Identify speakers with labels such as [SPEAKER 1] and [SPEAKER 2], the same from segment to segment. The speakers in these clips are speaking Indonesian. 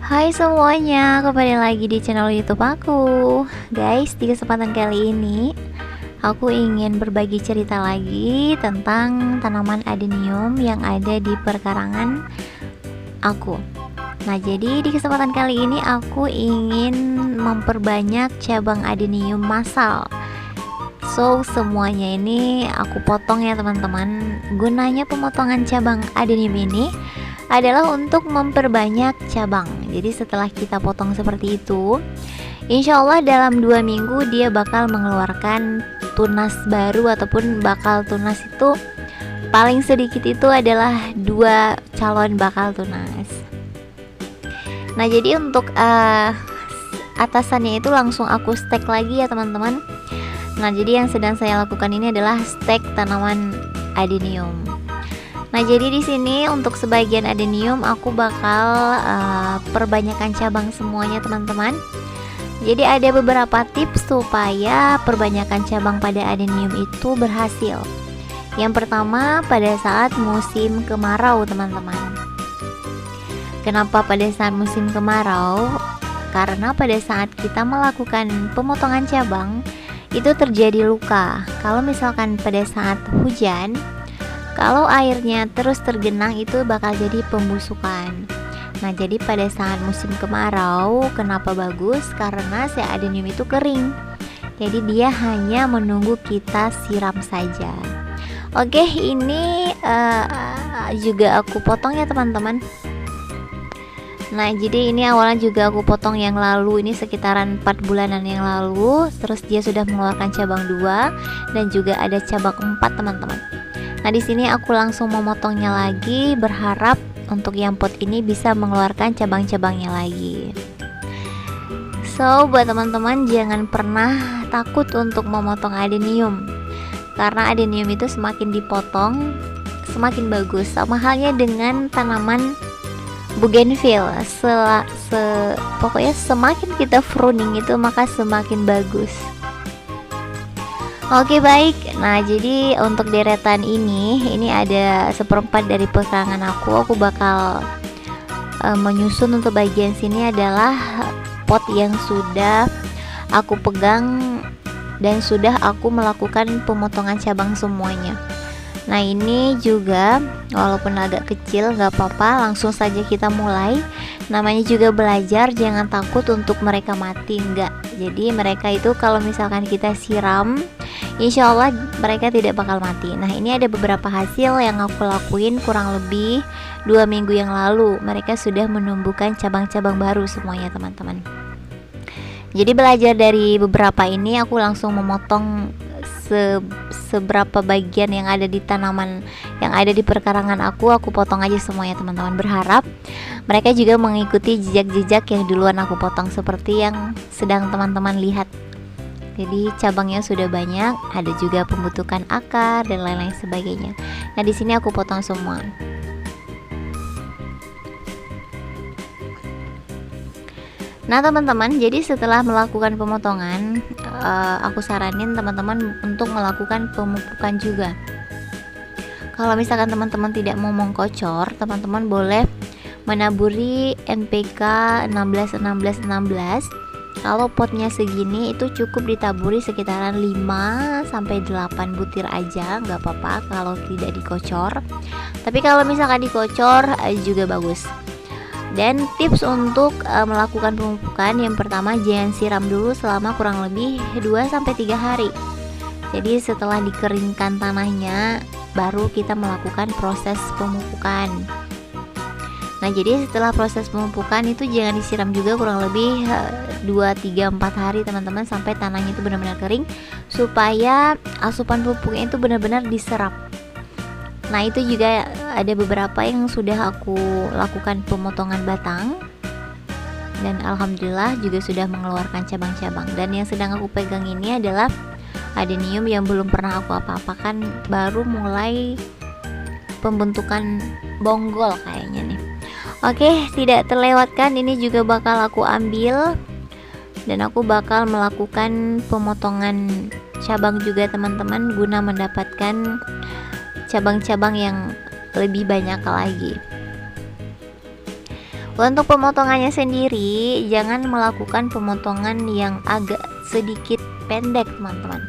[SPEAKER 1] Hai semuanya, kembali lagi di channel YouTube aku. Guys, di kesempatan kali ini aku ingin berbagi cerita lagi tentang tanaman adenium yang ada di perkarangan aku. Nah, jadi di kesempatan kali ini aku ingin memperbanyak cabang adenium massal. So, semuanya ini aku potong ya teman-teman. Gunanya pemotongan cabang adenium ini adalah untuk memperbanyak cabang. Jadi setelah kita potong seperti itu, insya Allah dalam 2 minggu dia bakal mengeluarkan tunas baru, ataupun bakal tunas itu paling sedikit itu adalah 2 calon bakal tunas. Nah, jadi untuk atasannya itu langsung aku stek lagi ya teman-teman. Nah, jadi yang sedang saya lakukan ini adalah stek tanaman adenium. Nah, jadi di sini untuk sebagian adenium aku bakal perbanyakan cabang semuanya teman-teman. Jadi ada beberapa tips supaya perbanyakan cabang pada adenium itu berhasil. Yang pertama, pada saat musim kemarau teman-teman. Kenapa pada saat musim kemarau? Karena pada saat kita melakukan pemotongan cabang itu terjadi luka. Kalau misalkan pada saat hujan, kalau airnya terus tergenang itu bakal jadi pembusukan. Nah, jadi pada saat musim kemarau kenapa bagus? Karena si adenium itu kering. Jadi dia hanya menunggu kita siram saja. Oke, ini juga aku potong ya teman-teman. Nah, jadi ini awalnya juga aku potong yang lalu, ini sekitaran 4 bulanan yang lalu. Terus dia sudah mengeluarkan cabang 2 dan juga ada cabang 4 teman-teman. Nah, di sini aku langsung memotongnya lagi, berharap untuk yang pot ini bisa mengeluarkan cabang-cabangnya lagi. So, buat teman-teman jangan pernah takut untuk memotong adenium. Karena adenium itu semakin dipotong semakin bagus. Sama halnya dengan tanaman bougainville. Pokoknya semakin kita pruning itu maka semakin bagus. Oke, baik. Nah, jadi untuk deretan ini ada 1/4 dari pekarangan aku bakal menyusun. Untuk bagian sini adalah pot yang sudah aku pegang dan sudah aku melakukan pemotongan cabang semuanya. Nah, ini juga walaupun agak kecil gak apa-apa, langsung saja kita mulai. Namanya juga belajar, jangan takut untuk mereka mati, enggak. Jadi mereka itu kalau misalkan kita siram, insya Allah mereka tidak bakal mati. Nah, ini ada beberapa hasil yang aku lakuin kurang lebih 2 minggu yang lalu. Mereka sudah menumbuhkan cabang-cabang baru semuanya teman-teman. Jadi belajar dari beberapa ini, aku langsung memotong seberapa bagian yang ada di tanaman yang ada di perkarangan aku potong aja semuanya teman-teman. Berharap mereka juga mengikuti jejak-jejak yang duluan aku potong seperti yang sedang teman-teman lihat. Jadi cabangnya sudah banyak, ada juga pembentukan akar dan lain-lain sebagainya. Nah, di sini aku potong semua. Nah, teman-teman, jadi setelah melakukan pemotongan, aku saranin teman-teman untuk melakukan pemupukan juga. Kalau misalkan teman-teman tidak mau mengkocor, teman-teman boleh menaburi NPK 16-16-16. Kalau potnya segini itu cukup ditaburi sekitaran 5-8 butir aja, nggak apa-apa kalau tidak dikocor. Tapi kalau misalkan dikocor juga bagus. Dan tips untuk melakukan pemupukan, yang pertama jangan siram dulu selama kurang lebih 2-3 hari. Jadi setelah dikeringkan tanahnya baru kita melakukan proses pemupukan. Nah, jadi setelah proses pemupukan itu jangan disiram juga kurang lebih 2-3-4 hari teman-teman, sampai tanahnya itu benar-benar kering supaya asupan pupuknya itu benar-benar diserap. Nah, itu juga ada beberapa yang sudah aku lakukan pemotongan batang dan alhamdulillah juga sudah mengeluarkan cabang-cabang. Dan yang sedang aku pegang ini adalah adenium yang belum pernah aku apa-apakan, baru mulai pembentukan bonggol kayaknya nih. Oke, tidak terlewatkan, ini juga bakal aku ambil dan aku bakal melakukan pemotongan cabang juga teman-teman, guna mendapatkan cabang-cabang yang lebih banyak lagi. Untuk pemotongannya sendiri, jangan melakukan pemotongan yang agak sedikit pendek, teman-teman.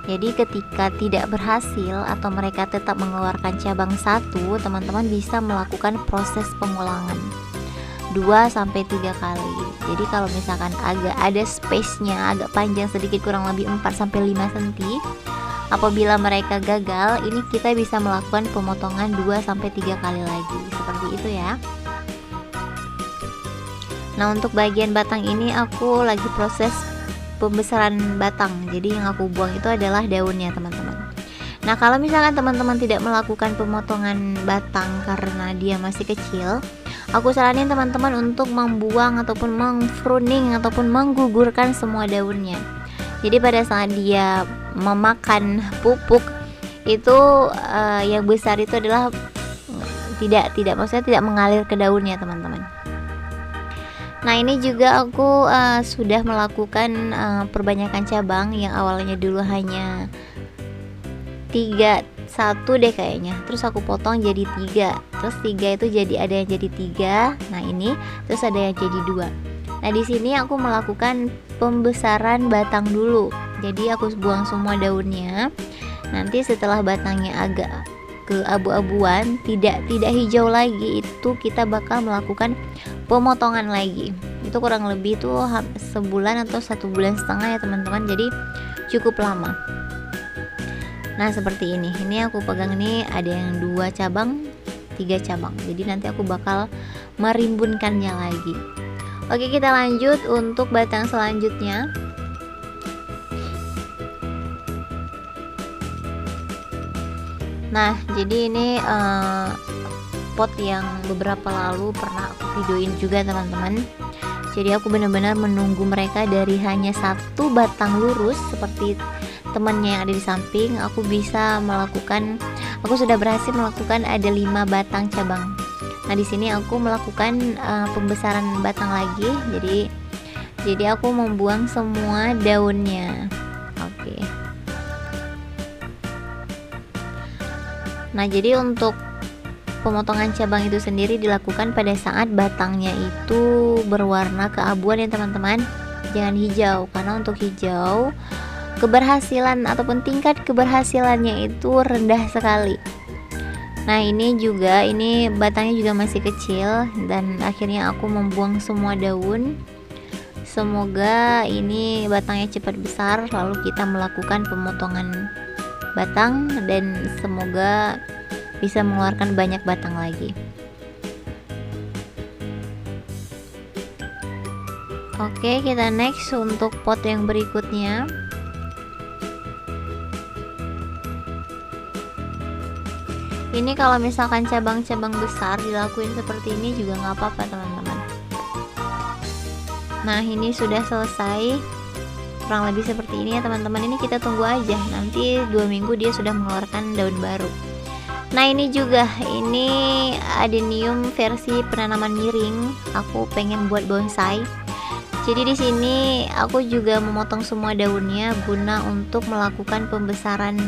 [SPEAKER 1] Jadi ketika tidak berhasil atau mereka tetap mengeluarkan cabang satu, teman-teman bisa melakukan proses pengulangan 2-3 kali. Jadi kalau misalkan agak ada space-nya agak panjang sedikit, kurang lebih 4-5 cm, apabila mereka gagal, ini kita bisa melakukan pemotongan 2-3 kali lagi, seperti itu ya. Nah, untuk bagian batang ini aku lagi proses pembesaran batang. Jadi yang aku buang itu adalah daunnya, teman-teman. Nah, kalau misalkan teman-teman tidak melakukan pemotongan batang karena dia masih kecil, aku saranin teman-teman untuk membuang ataupun mengpruning ataupun menggugurkan semua daunnya. Jadi pada saat dia memakan pupuk itu yang besar itu adalah maksudnya tidak mengalir ke daunnya, teman-teman. Nah, ini juga aku sudah melakukan perbanyakan cabang yang awalnya dulu hanya 1 deh kayaknya. Terus aku potong jadi 3. Terus 3 itu jadi ada yang jadi 3. Nah, ini terus ada yang jadi 2. Nah, di sini aku melakukan pembesaran batang dulu. Jadi aku buang semua daunnya. Nanti setelah batangnya agak ke abu-abuan, tidak hijau lagi, itu kita bakal melakukan pemotongan lagi. Itu kurang lebih tuh sebulan atau 1,5 bulan ya, teman-teman. Jadi cukup lama. Nah, seperti ini. Ini aku pegang ini ada yang 2 cabang, 3 cabang. Jadi nanti aku bakal merimbunkannya lagi. Oke, kita lanjut untuk batang selanjutnya. Nah, jadi ini pot yang beberapa lalu pernah aku videoin juga, teman-teman. Jadi aku benar-benar menunggu mereka dari hanya 1 batang lurus seperti temannya yang ada di samping. Aku sudah berhasil melakukan ada 5 batang cabang. Nah, di sini aku melakukan pembesaran batang lagi. Jadi aku membuang semua daunnya. Oke. Nah, jadi untuk pemotongan cabang itu sendiri dilakukan pada saat batangnya itu berwarna keabuan ya, teman-teman. Jangan hijau, karena untuk hijau keberhasilan ataupun tingkat keberhasilannya itu rendah sekali. Nah, ini batangnya juga masih kecil dan akhirnya aku membuang semua daun. Semoga ini batangnya cepat besar lalu kita melakukan pemotongan batang dan semoga bisa mengeluarkan banyak batang lagi. Oke, kita next untuk pot yang berikutnya. Ini kalau misalkan cabang-cabang besar dilakuin seperti ini juga nggak apa-apa, teman-teman. Nah, ini sudah selesai, kurang lebih seperti ini ya, teman-teman. Ini kita tunggu aja, nanti 2 minggu dia sudah mengeluarkan daun baru. Nah, ini juga adenium versi penanaman miring. Aku pengen buat bonsai. Jadi di sini aku juga memotong semua daunnya guna untuk melakukan pembesaran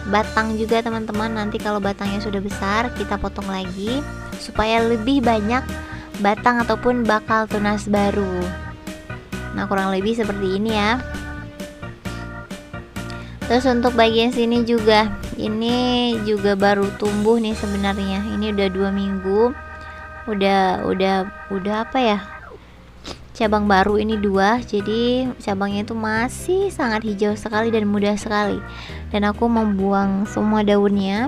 [SPEAKER 1] batang juga, teman-teman. Nanti kalau batangnya sudah besar kita potong lagi supaya lebih banyak batang ataupun bakal tunas baru. Nah, kurang lebih seperti ini ya. Terus untuk bagian sini juga, ini juga baru tumbuh nih sebenarnya. Ini udah 2 minggu. Udah apa ya? Cabang baru ini 2. Jadi cabangnya itu masih sangat hijau sekali dan mudah sekali. Dan aku membuang semua daunnya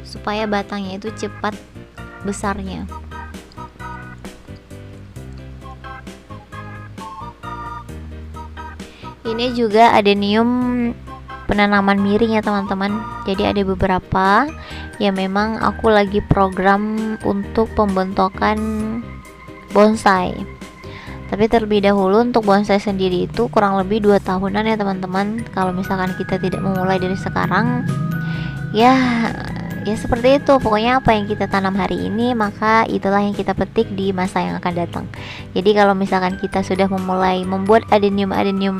[SPEAKER 1] supaya batangnya itu cepat besarnya. Ini juga adenium penanaman miring ya, teman-teman. Jadi ada beberapa yang memang aku lagi program untuk pembentokan bonsai. Tapi terlebih dahulu untuk bonsai sendiri itu kurang lebih 2 tahunan ya, teman-teman. Kalau misalkan kita tidak memulai dari sekarang, ya seperti itu. Pokoknya apa yang kita tanam hari ini, maka itulah yang kita petik di masa yang akan datang. Jadi kalau misalkan kita sudah memulai membuat adenium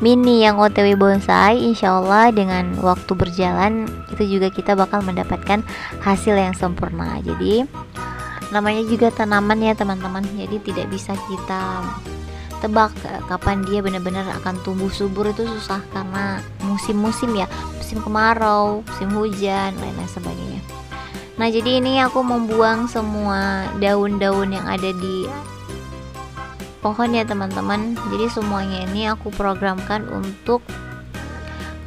[SPEAKER 1] mini yang OTW bonsai, insya Allah dengan waktu berjalan itu juga kita bakal mendapatkan hasil yang sempurna. Jadi Namanya juga tanaman ya teman-teman, jadi tidak bisa kita tebak kapan dia benar-benar akan tumbuh subur, itu susah karena musim-musim ya, musim kemarau, musim hujan, lain-lain sebagainya. Nah jadi ini aku membuang semua daun-daun yang ada di pohon ya teman-teman. Jadi semuanya ini aku programkan untuk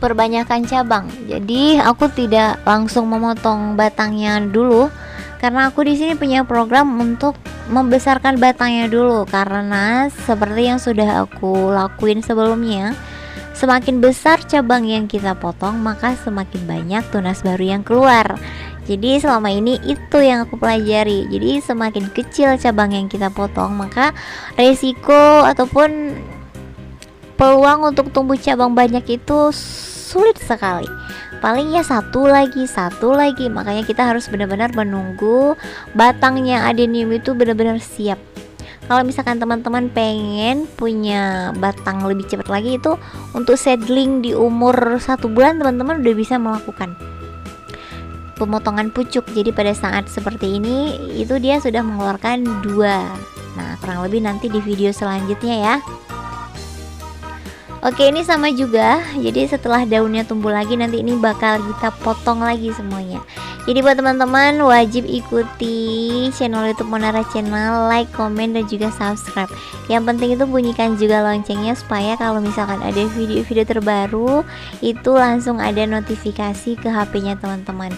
[SPEAKER 1] perbanyakan cabang. Jadi aku tidak langsung memotong batangnya dulu, karena aku di sini punya program untuk membesarkan batangnya dulu, karena seperti yang sudah aku lakuin sebelumnya, semakin besar cabang yang kita potong maka semakin banyak tunas baru yang keluar. Jadi selama ini itu yang aku pelajari. Jadi semakin kecil cabang yang kita potong maka resiko ataupun peluang untuk tumbuh cabang banyak itu sulit sekali. Paling ya satu lagi, makanya kita harus benar-benar menunggu batangnya adenium itu benar-benar siap. Kalau misalkan teman-teman pengen punya batang lebih cepat lagi, itu untuk seedling di umur 1 bulan teman-teman udah bisa melakukan pemotongan pucuk. Jadi pada saat seperti ini itu dia sudah mengeluarkan 2. Nah kurang lebih nanti di video selanjutnya ya. Oke, ini sama juga. Jadi setelah daunnya tumbuh lagi, nanti ini bakal kita potong lagi semuanya. Jadi buat teman-teman wajib ikuti channel YouTube Monara Channel, like, komen, dan juga subscribe. Yang penting itu bunyikan juga loncengnya supaya kalau misalkan ada video-video terbaru itu langsung ada notifikasi ke HP-nya teman-teman.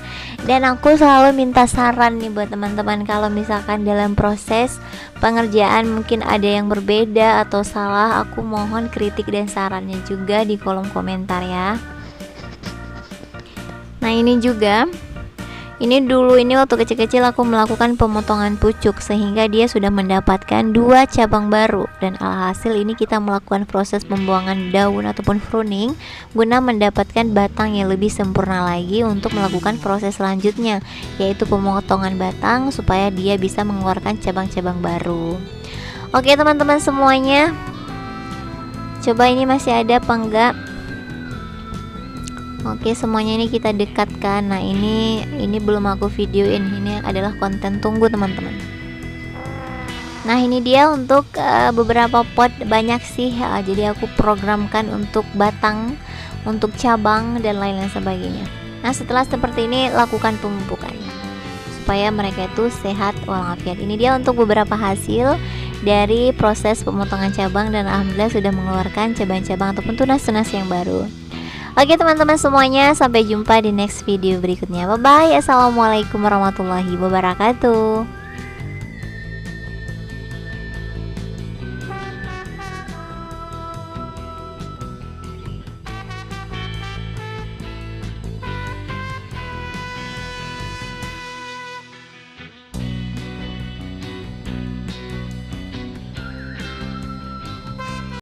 [SPEAKER 1] Dan aku selalu minta saran nih buat teman-teman, kalau misalkan dalam proses pengerjaan mungkin ada yang berbeda atau salah, aku mohon kritik dan sarannya juga di kolom komentar ya. Nah ini juga, ini waktu kecil-kecil aku melakukan pemotongan pucuk sehingga dia sudah mendapatkan 2 cabang baru, dan alhasil ini kita melakukan proses pembuangan daun ataupun pruning guna mendapatkan batang yang lebih sempurna lagi untuk melakukan proses selanjutnya, yaitu pemotongan batang supaya dia bisa mengeluarkan cabang-cabang baru. Oke teman-teman semuanya, coba ini masih ada apa enggak? Oke, semuanya ini kita dekatkan. Nah ini belum aku videoin, ini adalah konten tunggu teman-teman. Nah ini dia untuk beberapa pot, banyak sih jadi aku programkan untuk batang, untuk cabang, dan lain-lain sebagainya. Nah setelah seperti ini lakukan pemumpukan supaya mereka itu sehat walafiat. Ini dia untuk beberapa hasil dari proses pemotongan cabang, dan alhamdulillah sudah mengeluarkan cabang-cabang ataupun tunas-tunas yang baru. Oke teman-teman semuanya, sampai jumpa di next video berikutnya. Bye bye. Assalamualaikum warahmatullahi wabarakatuh.